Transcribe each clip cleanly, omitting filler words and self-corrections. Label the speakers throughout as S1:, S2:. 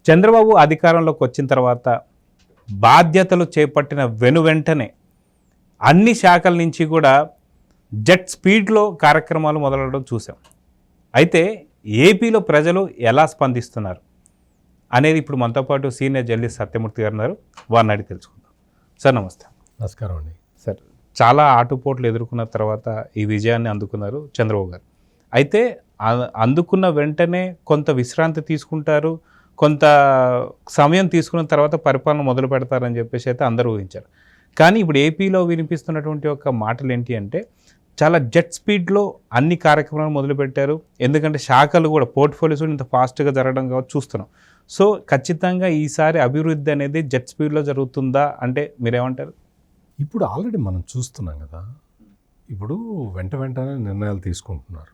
S1: చంద్రబాబు అధికారంలోకి వచ్చిన తర్వాత బాధ్యతలు చేపట్టిన వెనువెంటనే అన్ని శాఖల నుంచి కూడా జెట్ స్పీడ్లో కార్యక్రమాలు మొదలవడం చూసాం. అయితే ఏపీలో ప్రజలు ఎలా స్పందిస్తున్నారు అనేది ఇప్పుడు మనతో పాటు సీనియర్ జర్నలిస్ట్ సత్యమూర్తి గారు ఉన్నారు. వారిని అడిగి తెలుసుకుందాం. సార్ నమస్తే.
S2: నమస్కారం అండి.
S1: సార్, చాలా ఆటుపోట్లు ఎదుర్కొన్న తర్వాత ఈ విజయాన్ని అందుకున్నారు చంద్రబాబు గారు. అయితే అందుకున్న వెంటనే కొంత విశ్రాంతి తీసుకుంటారు, కొంత సమయం తీసుకున్న తర్వాత పరిపాలన మొదలు పెడతారని చెప్పేసి అయితే అందరూ ఊహించారు. కానీ ఇప్పుడు ఏపీలో వినిపిస్తున్నటువంటి ఒక మాటలు ఏంటి అంటే చాలా జెట్ స్పీడ్లో అన్ని కార్యక్రమాలు మొదలుపెట్టారు. ఎందుకంటే శాఖలు కూడా పోర్ట్ఫోలియోస్ ఇంత ఫాస్ట్గా జరగడం కాబట్టి చూస్తున్నాం. సో ఖచ్చితంగా ఈసారి అభివృద్ధి అనేది జెట్ స్పీడ్లో జరుగుతుందా అంటే మీరేమంటారు?
S2: ఇప్పుడు ఆల్రెడీ మనం చూస్తున్నాం కదా, ఇప్పుడు వెంటనే నిర్ణయాలు తీసుకుంటున్నారు.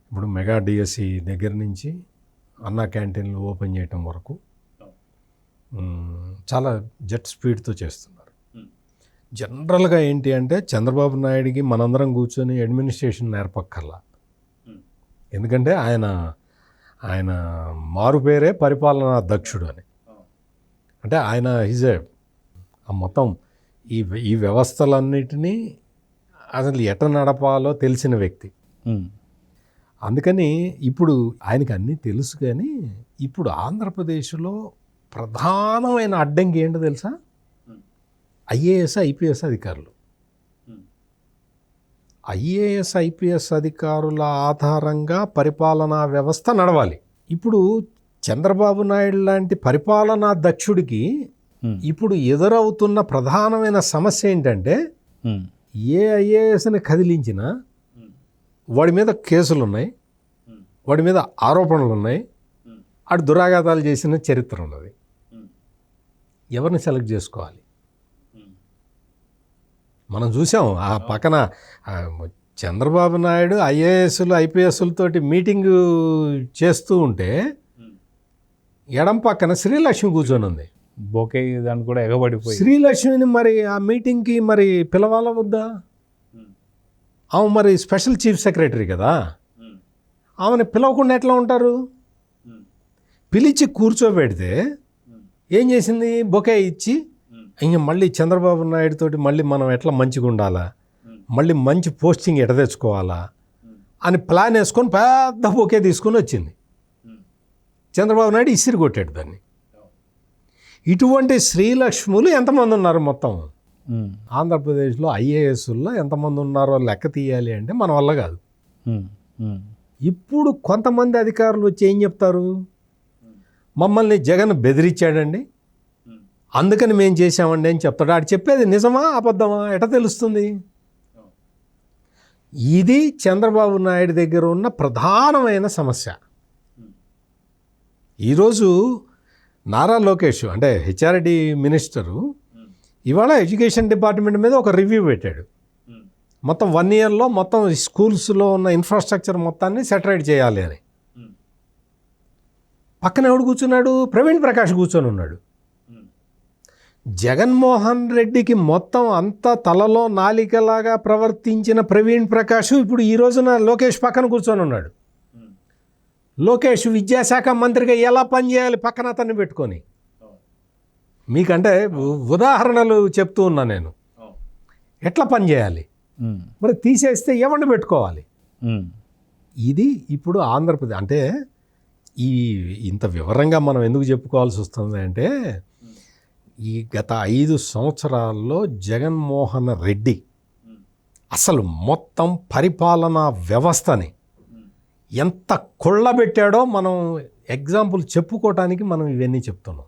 S2: ఇప్పుడు మెగా డిఎస్సి దగ్గర నుంచి అన్నా క్యాంటీన్లు ఓపెన్ చేయటం వరకు చాలా జెట్ స్పీడ్తో చేస్తున్నారు. జనరల్గా ఏంటి అంటే చంద్రబాబు నాయుడికి మనందరం కూర్చొని అడ్మినిస్ట్రేషన్ నేర్పక్కర్లా. ఎందుకంటే ఆయన మారు పేరే పరిపాలనా దక్షుడు అని. అంటే ఆయన మొత్తం ఈ వ్యవస్థలన్నిటినీ అసలు ఎట నడపాలో తెలిసిన వ్యక్తి. అందుకని ఇప్పుడు ఆయనకి అన్నీ తెలుసు. కానీ ఇప్పుడు ఆంధ్రప్రదేశ్లో ప్రధానమైన అడ్డంకి ఏంటో తెలుసా? ఐఏఎస్ ఐపీఎస్ అధికారులు. ఐఏఎస్ ఐపీఎస్ అధికారుల ఆధారంగా పరిపాలనా వ్యవస్థ నడవాలి. ఇప్పుడు చంద్రబాబు నాయుడు లాంటి పరిపాలనా దక్షుడికి ఇప్పుడు ఎదురవుతున్న ప్రధానమైన సమస్య ఏంటంటే ఏ ఐఏఎస్ని కదిలించినా వాడి మీద కేసులు ఉన్నాయి, వాడి మీద ఆరోపణలు ఉన్నాయి, వాడు దురాఘాతాలు చేసిన చరిత్ర ఉన్నది. ఎవరిని సెలెక్ట్ చేసుకోవాలి? మనం చూసాం ఆ పక్కన చంద్రబాబు నాయుడు ఐఏఎస్లు ఐపీఎస్లతోటి మీటింగు చేస్తూ ఉంటే ఎడం పక్కన శ్రీలక్ష్మి కూర్చొని ఉంది.
S1: బొకే దాన్ని కూడా ఎగబడిపోయి
S2: శ్రీలక్ష్మిని మరి ఆ మీటింగ్కి మరి పిలవాలా వద్దా? ఆమె మరి స్పెషల్ చీఫ్ సెక్రటరీ కదా, ఆమెను పిలవకుండా ఎట్లా ఉంటారు? పిలిచి కూర్చోబెడితే ఏం చేసింది? బొకే ఇచ్చి ఇంక మళ్ళీ చంద్రబాబు నాయుడు తోటి మళ్ళీ మనం ఎట్లా మంచిగా ఉండాలా, మళ్ళీ మంచి పోస్టింగ్ ఎట తెచ్చుకోవాలా అని ప్లాన్ వేసుకొని పెద్ద బొకే తీసుకొని వచ్చింది. చంద్రబాబు నాయుడు ఇసిరి కొట్టాడు దాన్ని. ఇటువంటి శ్రీలక్ష్ములు ఎంతమంది ఉన్నారు మొత్తం ఆంధ్రప్రదేశ్లో? ఐఏఎస్లో ఎంతమంది ఉన్నారో లెక్క తీయాలి అంటే మన వల్ల కాదు. ఇప్పుడు కొంతమంది అధికారులు వచ్చి ఏం చెప్తారు? మమ్మల్ని జగన్ బెదిరించాడండి, అందుకని మేము చేసామండి అని చెప్తాడు. ఆడు చెప్పేది నిజమా అబద్ధమా ఎట తెలుస్తుంది? ఇది చంద్రబాబు నాయుడు దగ్గర ఉన్న ప్రధానమైన సమస్య. ఈరోజు నారా లోకేష్ అంటే హెచ్ఆర్డి మినిస్టరు ఇవాళ ఎడ్యుకేషన్ డిపార్ట్మెంట్ మీద ఒక రివ్యూ పెట్టాడు. మొత్తం 1 ఇయర్లో మొత్తం స్కూల్స్లో ఉన్న ఇన్ఫ్రాస్ట్రక్చర్ మొత్తాన్ని సెటరైట్ చేయాలి అని. పక్కన ఎవడు కూర్చున్నాడు? ప్రవీణ్ ప్రకాష్ కూర్చొని ఉన్నాడు. జగన్మోహన్ రెడ్డికి మొత్తం అంతా తలలో నాలికలాగా ప్రవర్తించిన ప్రవీణ్ ప్రకాష్ ఇప్పుడు ఈ రోజున లోకేష్ పక్కన కూర్చొని ఉన్నాడు. లోకేష్ విద్యాశాఖ మంత్రిగా ఎలా పనిచేయాలి పక్కన అతన్ని పెట్టుకొని? మీకంటే ఉదాహరణలు చెప్తూ ఉన్నా నేను. ఎట్లా పనిచేయాలి? మరి తీసేస్తే ఎవరిని పెట్టుకోవాలి? ఇది ఇప్పుడు ఆంధ్రప్రదేశ్ అంటే ఇంత వివరంగా మనం ఎందుకు చెప్పుకోవాల్సి వస్తుంది అంటే ఈ గత 5 సంవత్సరాల్లో జగన్మోహన్ రెడ్డి అసలు మొత్తం పరిపాలనా వ్యవస్థని ఎంత కొళ్ళబెట్టాడో మనం ఎగ్జాంపుల్ చెప్పుకోవటానికి మనం ఇవన్నీ చెప్తున్నాం.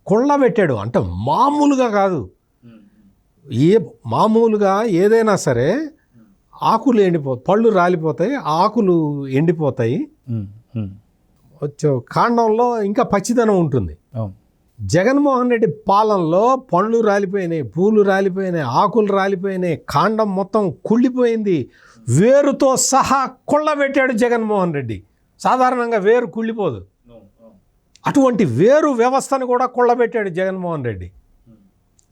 S2: కొళ్ళబెట్టాడు అంటే మామూలుగా కాదు. మామూలుగా ఏదైనా సరే ఆకులు పళ్ళు రాలిపోతాయి, ఆకులు ఎండిపోతాయి, కాండంలో ఇంకా పచ్చిదనం ఉంటుంది. జగన్మోహన్ రెడ్డి పాలనలో పండ్లు రాలిపోయినాయి, పూలు రాలిపోయినాయి, ఆకులు రాలిపోయినాయి, కాండం మొత్తం కుళ్ళిపోయింది, వేరుతో సహా కొళ్ళబెట్టాడు జగన్మోహన్ రెడ్డి. సాధారణంగా వేరు కుళ్ళిపోదు, అటువంటి వేరు వ్యవస్థను కూడా కొళ్ళబెట్టాడు జగన్మోహన్ రెడ్డి.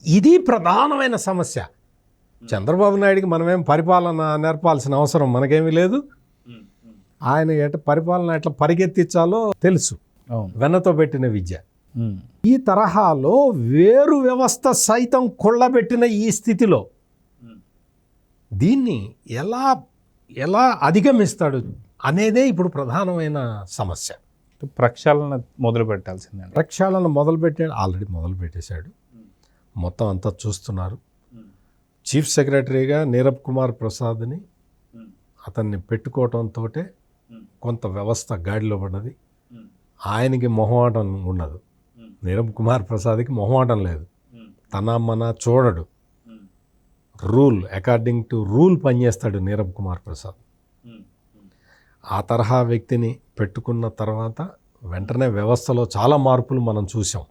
S2: ఇది ప్రధానమైన సమస్య. చంద్రబాబు నాయుడికి మనమేం పరిపాలన నేర్పాల్సిన అవసరం మనకేమీ లేదు. ఆయన పరిపాలన ఎట్లా పరిగెత్తించాలో తెలుసు.
S1: అవును.
S2: వెన్నతో పెట్టిన విద్య.
S1: ఉమ్.
S2: ఈ తరహాలో వేరు వ్యవస్థ సైతం కొల్లబెట్టిన ఈ స్థితిలో దీన్ని ఎలా ఎలా అధిగమిస్తాడు అనేదే ఇప్పుడు ప్రధానమైన సమస్య.
S1: ప్రక్షాళన మొదలు పెట్టాల్సిందండి.
S2: ప్రక్షాళన మొదలుపెట్టాడు, ఆల్రెడీ మొదలు పెట్టేశాడు. మొత్తం అంతా చూస్తున్నారు. చీఫ్ సెక్రటరీగా నీరబ్ కుమార్ ప్రసాద్ని అతన్ని పెట్టుకోవటంతో కొంత వ్యవస్థ గాడిలో పడ్డది. ఆయనకి మొహమాటం ఉండదు, నీరబ్ కుమార్ ప్రసాద్కి మొహమాటం లేదు. తన మన చూడడు, రూల్ అకార్డింగ్ టు రూల్ పనిచేస్తాడు నీరబ్ కుమార్ ప్రసాద్. ఆ తరహా వ్యక్తిని పెట్టుకున్న తర్వాత వెంటనే వ్యవస్థలో చాలా మార్పులు మనం చూసాం.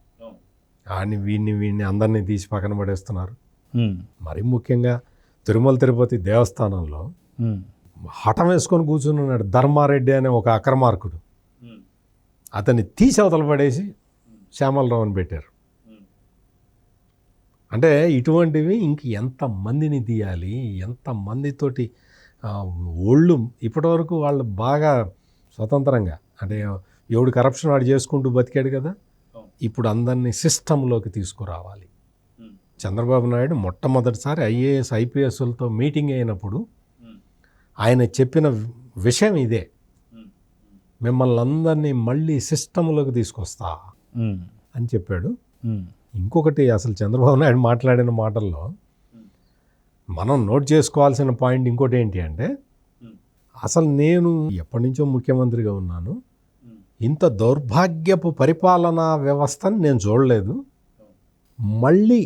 S2: ఆయన వీడిని అందరినీ తీసి పక్కన పడేస్తున్నారు. మరీ ముఖ్యంగా తిరుమల తిరుపతి దేవస్థానంలో హఠం వేసుకొని కూర్చున్నాడు ధర్మారెడ్డి అనే ఒక అక్రమార్కుడు. అతన్ని తీసి అవతల పడేసి శ్యామలరావుని పెట్టారు. అంటే ఇటువంటివి ఇంక ఎంతమందిని తీయాలి, ఎంతమందితోటి ఒళ్ళు. ఇప్పటివరకు వాళ్ళు బాగా స్వతంత్రంగా, అంటే ఎవడు కరప్షన్ వాడు చేసుకుంటూ బతికాడు కదా, ఇప్పుడు అందరినీ సిస్టంలోకి తీసుకురావాలి. చంద్రబాబు నాయుడు మొట్టమొదటిసారి ఐఏఎస్ ఐపీఎస్లతో మీటింగ్ అయినప్పుడు ఆయన చెప్పిన విషయం ఇదే, మిమ్మల్ని అందరినీ మళ్ళీ సిస్టంలోకి తీసుకొస్తా అని చెప్పాడు. ఇంకొకటి, అసలు చంద్రబాబు నాయుడు మాట్లాడిన మాటల్లో మనం నోట్ చేసుకోవాల్సిన పాయింట్ ఇంకోటి ఏంటి అంటే, అసలు నేను ఎప్పటి నుంచో ముఖ్యమంత్రిగా ఉన్నాను, ఇంత దౌర్భాగ్యపు పరిపాలనా వ్యవస్థని నేను చూడలేదు, మళ్ళీ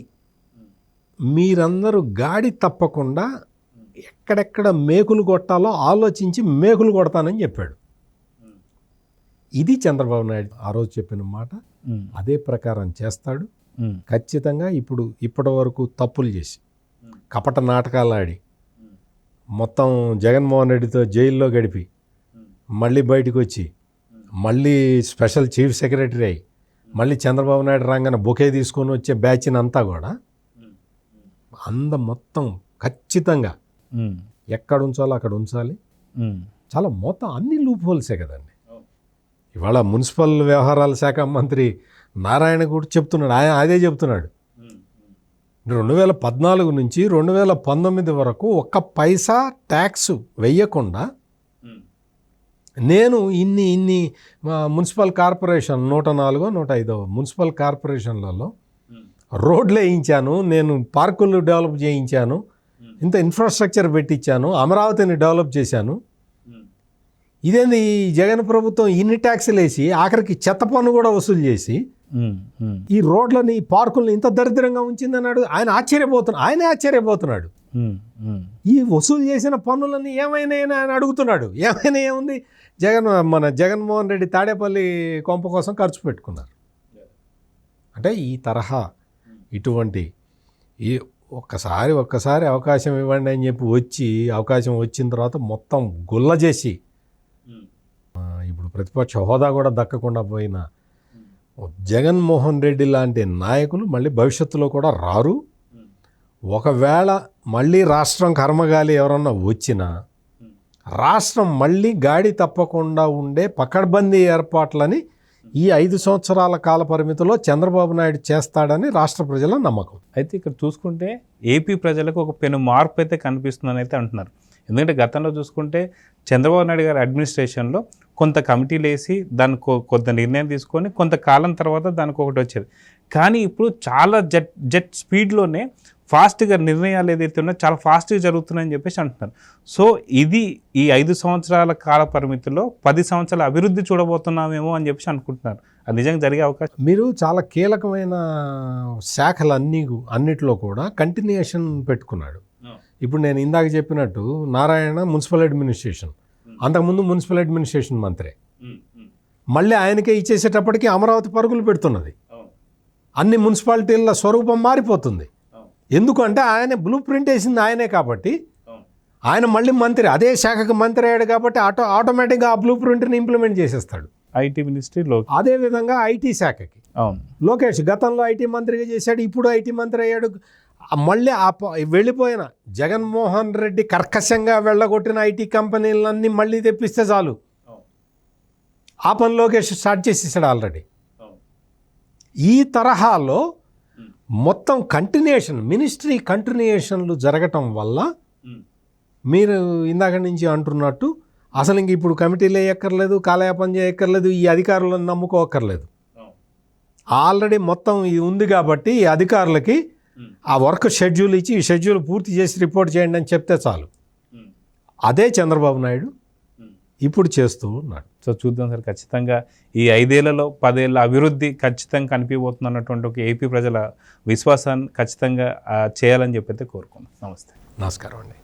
S2: మీరందరూ గాడి తప్పకుండా ఎక్కడెక్కడ మేకులు కొట్టాలో ఆలోచించి మేకులు కొడతానని చెప్పాడు. ఇది చంద్రబాబు నాయుడు ఆ రోజు చెప్పిన మాట. అదే ప్రకారం చేస్తాడు ఖచ్చితంగా. ఇప్పటి వరకు తప్పులు చేసి కపట నాటకాలు ఆడి మొత్తం జగన్మోహన్ రెడ్డితో జైల్లో గడిపి మళ్ళీ బయటకు వచ్చి మళ్ళీ స్పెషల్ చీఫ్ సెక్రటరీ అయ్యి మళ్ళీ చంద్రబాబు నాయుడు రాగానే బొకే తీసుకొని వచ్చే బ్యాచ్ని అంతా కూడా మొత్తం ఖచ్చితంగా ఎక్కడ ఉంచాలో అక్కడ ఉంచాలి. చాలా మొత్తం అన్ని లూప్ హోల్సే కదండి. ఇవాళ మున్సిపల్ వ్యవహారాల శాఖ మంత్రి నారాయణ కూడా చెప్తున్నాడు, ఆయన అదే చెప్తున్నాడు. 2014 నుంచి 2019 వరకు ఒక్క పైసా ట్యాక్స్ వెయ్యకుండా నేను ఇన్ని మున్సిపల్ కార్పొరేషన్ 104 105 మున్సిపల్ కార్పొరేషన్లలో రోడ్లు వేయించాను, నేను పార్కులు డెవలప్ చేయించాను, ఇంత ఇన్ఫ్రాస్ట్రక్చర్ పెట్టించాను, అమరావతిని డెవలప్ చేశాను. ఇదేంది ఈ జగన్ ప్రభుత్వం ఇన్ని ట్యాక్సులు వేసి ఆఖరికి చెత్త పన్ను కూడా వసూలు చేసి ఈ రోడ్లని పార్కుల్ని ఇంత దరిద్రంగా ఉంచిందన్నాడు. ఆయనే ఆశ్చర్యపోతున్నాడు. ఈ వసూలు చేసిన పన్నులన్నీ ఏమైనా ఆయన అడుగుతున్నాడు. ఏమైనా ఏముంది, జగన్మోహన్ రెడ్డి తాడేపల్లి కొంప కోసం ఖర్చు పెట్టుకున్నారు. అంటే ఈ తరహా ఇటువంటి ఒక్కసారి అవకాశం ఇవ్వండి అని చెప్పి అవకాశం వచ్చిన తర్వాత మొత్తం గుల్ల చేసి ఇప్పుడు ప్రతిపక్ష హోదా కూడా దక్కకుండా పోయిన జగన్మోహన్ రెడ్డి లాంటి నాయకులు మళ్ళీ భవిష్యత్తులో కూడా రారు. ఒకవేళ మళ్ళీ రాష్ట్రం కర్మగాలి ఎవరన్నా వచ్చినా రాష్ట్రం మళ్ళీ గాడి తప్పకుండా ఉండే పకడ్బందీ ఏర్పాట్లని ఈ 5 సంవత్సరాల కాల పరిమితిలో చంద్రబాబు నాయుడు చేస్తాడని రాష్ట్ర ప్రజల నమ్మకం.
S1: అయితే ఇక్కడ చూసుకుంటే ఏపీ ప్రజలకు ఒక పెను మార్పు అయితే కనిపిస్తుందని అయితే అంటున్నారు. ఎందుకంటే గతంలో చూసుకుంటే చంద్రబాబు నాయుడు గారి అడ్మినిస్ట్రేషన్లో కొంత కమిటీలు వేసి దానికి కొంత నిర్ణయం తీసుకొని కొంతకాలం తర్వాత దానికి ఒకటి వచ్చేది. కానీ ఇప్పుడు చాలా జెట్ స్పీడ్లోనే ఫాస్ట్గా నిర్ణయాలు ఏదైతే ఉన్నాయో చాలా ఫాస్ట్గా జరుగుతున్నాయని చెప్పేసి అంటున్నారు. సో ఇది ఈ 5 సంవత్సరాల కాల పరిమితిలో 10 సంవత్సరాల అభివృద్ధి చూడబోతున్నామేమో అని చెప్పేసి అనుకుంటున్నారు. అది నిజంగా జరిగే అవకాశం.
S2: మీరు చాలా కీలకమైన అన్నిట్లో కూడా కంటిన్యూషన్ పెట్టుకున్నాడు. ఇప్పుడు నేను ఇందాక చెప్పినట్టు నారాయణ మున్సిపల్ అడ్మినిస్ట్రేషన్, అంతకుముందు మున్సిపల్ అడ్మినిస్ట్రేషన్ మంత్రి, మళ్ళీ ఆయనకే ఇచ్చేసేటప్పటికి అమరావతి పరుగులు పెడుతున్నది. అన్ని మున్సిపాలిటీల స్వరూపం మారిపోతుంది. ఎందుకంటే ఆయన బ్లూ ప్రింట్ వేసింది ఆయనే కాబట్టి, ఆయన మళ్ళీ మంత్రి, అదే శాఖకు మంత్రి అయ్యాడు కాబట్టి ఆటోమేటిక్గా ఆ బ్లూ ప్రింట్ని ఇంప్లిమెంట్ చేసేస్తాడు.
S1: ఐటీ మినిస్ట్రీ
S2: అదేవిధంగా ఐటీ శాఖకి లోకేష్ గతంలో ఐటీ మంత్రిగా చేశాడు, ఇప్పుడు ఐటీ మంత్రి అయ్యాడు. మళ్ళీ వెళ్ళిపోయిన జగన్మోహన్ రెడ్డి కర్కశంగా వెళ్ళగొట్టిన ఐటీ కంపెనీలన్నీ మళ్ళీ తెప్పిస్తే చాలు, ఆ పని లోకేష్ స్టార్ట్ చేసేసాడు ఆల్రెడీ. ఈ తరహాలో మొత్తం కంటిన్యూషన్, మినిస్ట్రీ కంటిన్యూషన్లు జరగటం వల్ల మీరు ఇందాక నుంచి అంటున్నట్టు అసలు ఇంక ఇప్పుడు కమిటీలు వేయక్కర్లేదు, కాలయాపన చేయక్కర్లేదు, ఈ అధికారులను నమ్ముకోక్కర్లేదు. ఆల్రెడీ మొత్తం ఇది ఉంది కాబట్టి ఈ అధికారులకి ఆ వర్క్ షెడ్యూల్ ఇచ్చి ఈ షెడ్యూల్ పూర్తి చేసి రిపోర్ట్ చేయండి అని చెప్తే చాలు. అదే చంద్రబాబు నాయుడు ఇప్పుడు చేస్తూ ఉన్నాడు.
S1: సో చూద్దాం సార్, ఖచ్చితంగా ఈ 5 ఏళ్లలో 10 ఏళ్ళ అభివృద్ధి ఖచ్చితంగా కనిపించబోతుంది అన్నటువంటి ఒక ఏపీ ప్రజల విశ్వాసాన్ని ఖచ్చితంగా చేయాలని చెప్పైతే కోరుకున్నాం. నమస్తే.
S2: నమస్కారం అండి.